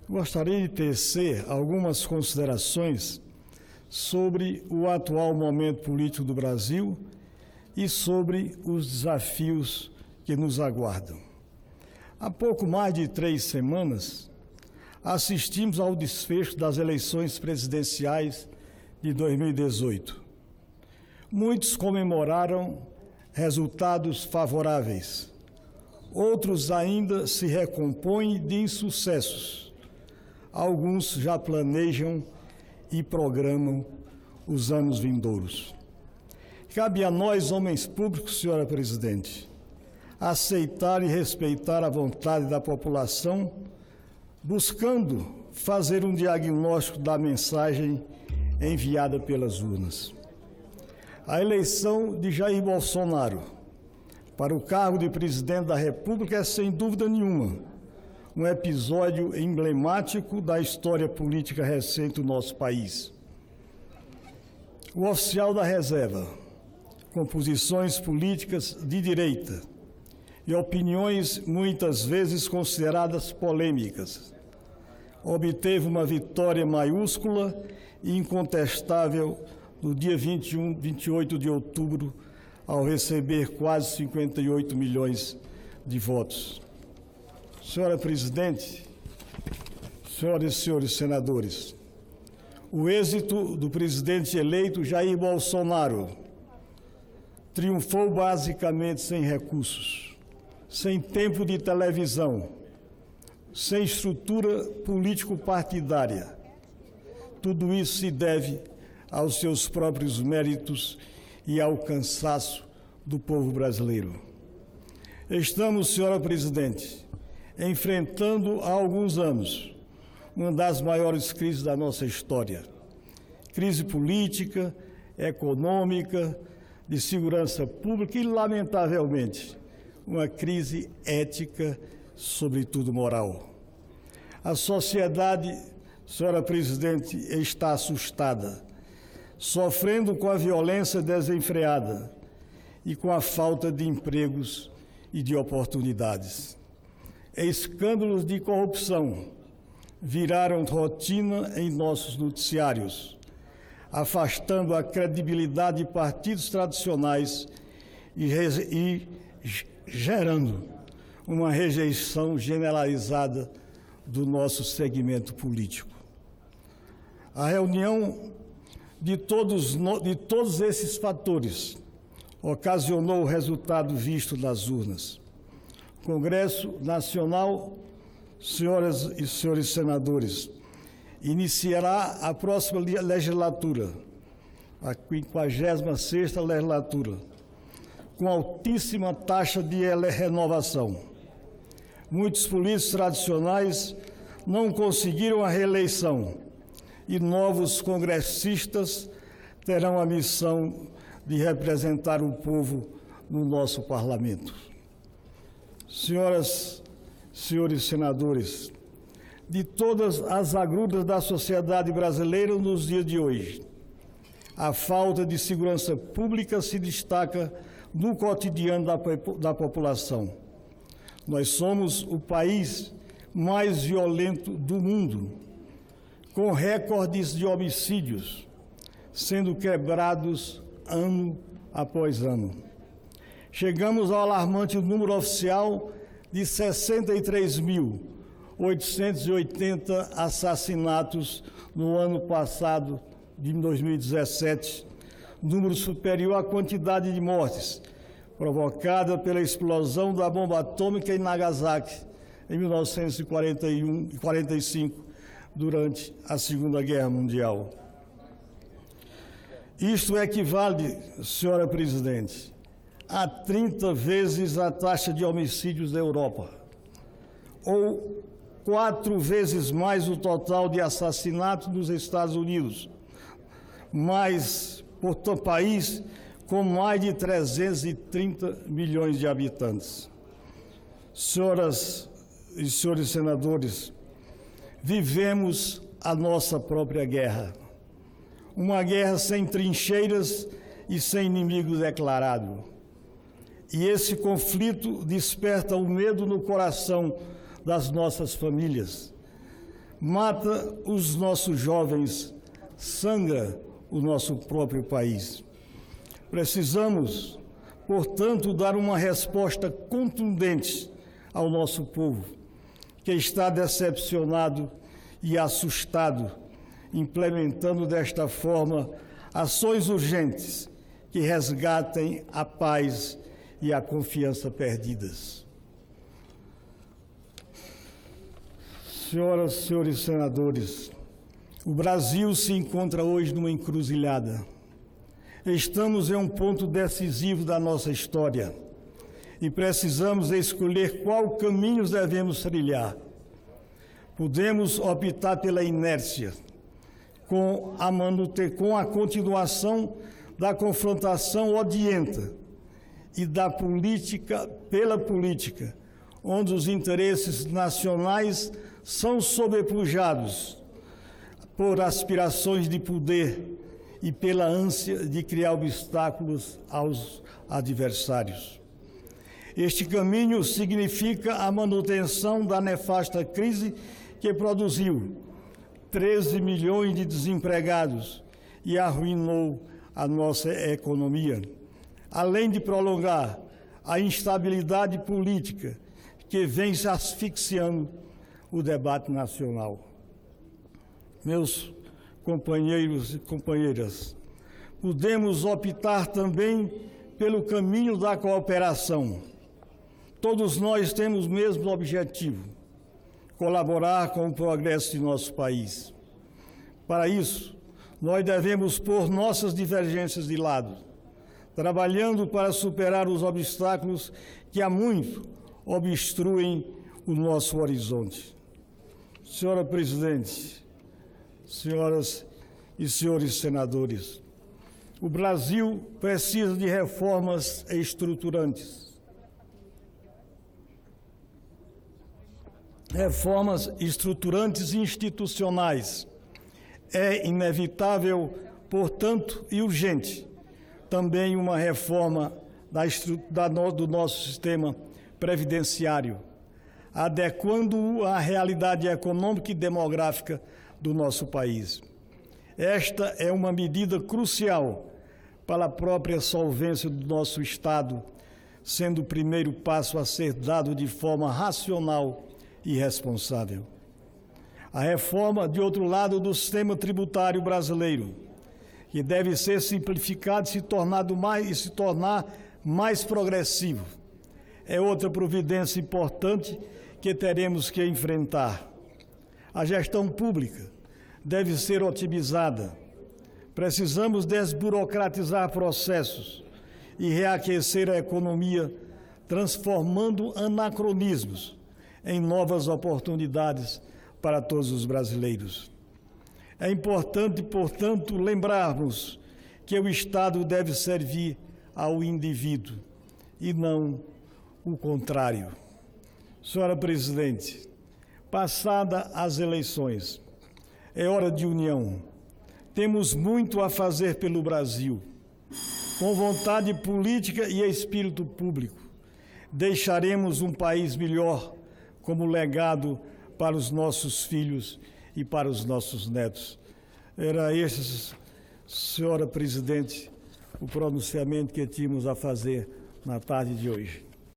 Gostaria de tecer algumas considerações sobre o atual momento político do Brasil e sobre os desafios que nos aguardam. Há pouco mais de 3 semanas, assistimos ao desfecho das eleições presidenciais de 2018. Muitos comemoraram resultados favoráveis. Outros ainda se recompõem de insucessos. Alguns já planejam e programam os anos vindouros. Cabe a nós, homens públicos, senhora presidente, aceitar e respeitar a vontade da população, buscando fazer um diagnóstico da mensagem enviada pelas urnas. A eleição de Jair Bolsonaro para o cargo de presidente da República é, sem dúvida nenhuma, um episódio emblemático da história política recente do nosso país. O oficial da reserva, com posições políticas de direita e opiniões muitas vezes consideradas polêmicas, obteve uma vitória maiúscula e incontestável no dia 28 de outubro, ao receber quase 58 milhões de votos. Senhora presidente, senhoras e senhores senadores, o êxito do presidente eleito Jair Bolsonaro triunfou basicamente sem recursos, sem tempo de televisão, sem estrutura político-partidária. Tudo isso se deve aos seus próprios méritos e ao cansaço do povo brasileiro. Estamos, senhora presidente, enfrentando há alguns anos uma das maiores crises da nossa história. Crise política, econômica, de segurança pública e, lamentavelmente, uma crise ética, sobretudo moral. A sociedade, senhora presidente, está assustada, sofrendo com a violência desenfreada e com a falta de empregos e de oportunidades. Escândalos de corrupção viraram rotina em nossos noticiários, afastando a credibilidade de partidos tradicionais e gerando uma rejeição generalizada do nosso segmento político. A reunião de todos esses fatores ocasionou o resultado visto nas urnas. O Congresso Nacional, senhoras e senhores senadores, iniciará a próxima legislatura, a 56ª legislatura, com altíssima taxa de renovação. Muitos políticos tradicionais não conseguiram a reeleição e novos congressistas terão a missão de representar o povo no nosso parlamento. Senhoras, senhores senadores, de todas as agruras da sociedade brasileira nos dias de hoje, a falta de segurança pública se destaca no cotidiano da população. Nós somos o país mais violento do mundo, com recordes de homicídios sendo quebrados ano após ano. Chegamos ao alarmante número oficial de 63.880 assassinatos no ano passado, de 2017, número superior à quantidade de mortes provocada pela explosão da bomba atômica em Nagasaki, em 1941 e 45, durante a Segunda Guerra Mundial. Isto equivale, senhora presidente, a 30 vezes a taxa de homicídios da Europa, ou 4 vezes mais o total de assassinatos nos Estados Unidos, mas, portanto, país com mais de 330 milhões de habitantes. Senhoras e senhores senadores, vivemos a nossa própria guerra. Uma guerra sem trincheiras e sem inimigo declarado. E esse conflito desperta o medo no coração das nossas famílias. mata os nossos jovens, sangra o nosso próprio país. Precisamos, portanto, dar uma resposta contundente ao nosso povo, que está decepcionado e assustado, implementando desta forma ações urgentes que resgatem a paz e a confiança perdidas. Senhoras e senhores senadores, o Brasil se encontra hoje numa encruzilhada. Estamos em um ponto decisivo da nossa história e precisamos escolher qual caminho devemos trilhar. Podemos optar pela inércia, com a continuação da confrontação odienta e da política pela política, onde os interesses nacionais são sobrepujados por aspirações de poder e pela ânsia de criar obstáculos aos adversários. Este caminho significa a manutenção da nefasta crise que produziu 13 milhões de desempregados e arruinou a nossa economia, além de prolongar a instabilidade política que vem se asfixiando o debate nacional. Meus companheiros e companheiras, podemos optar também pelo caminho da cooperação. Todos nós temos o mesmo objetivo: colaborar com o progresso de nosso país. Para isso, nós devemos pôr nossas divergências de lado, trabalhando para superar os obstáculos que há muito obstruem o nosso horizonte. Senhora Presidente, senhoras e senhores senadores, o Brasil precisa de reformas estruturantes. Reformas estruturantes e institucionais. É inevitável, portanto, e urgente, também uma reforma do nosso sistema previdenciário, adequando-o à realidade econômica e demográfica do nosso país. Esta é uma medida crucial para a própria solvência do nosso Estado, sendo o primeiro passo a ser dado de forma racional e responsável. A reforma, de outro lado, do sistema tributário brasileiro, que deve ser simplificado e se tornar mais progressivo, é outra providência importante que teremos que enfrentar. A gestão pública deve ser otimizada. Precisamos desburocratizar processos e reaquecer a economia, transformando anacronismos em novas oportunidades para todos os brasileiros. É importante, portanto, lembrarmos que o Estado deve servir ao indivíduo e não o contrário. Senhora Presidente, passada as eleições, é hora de união. Temos muito a fazer pelo Brasil. Com vontade política e espírito público, deixaremos um país melhor como legado para os nossos filhos e para os nossos netos. Era esse, senhora Presidente, o pronunciamento que tínhamos a fazer na tarde de hoje.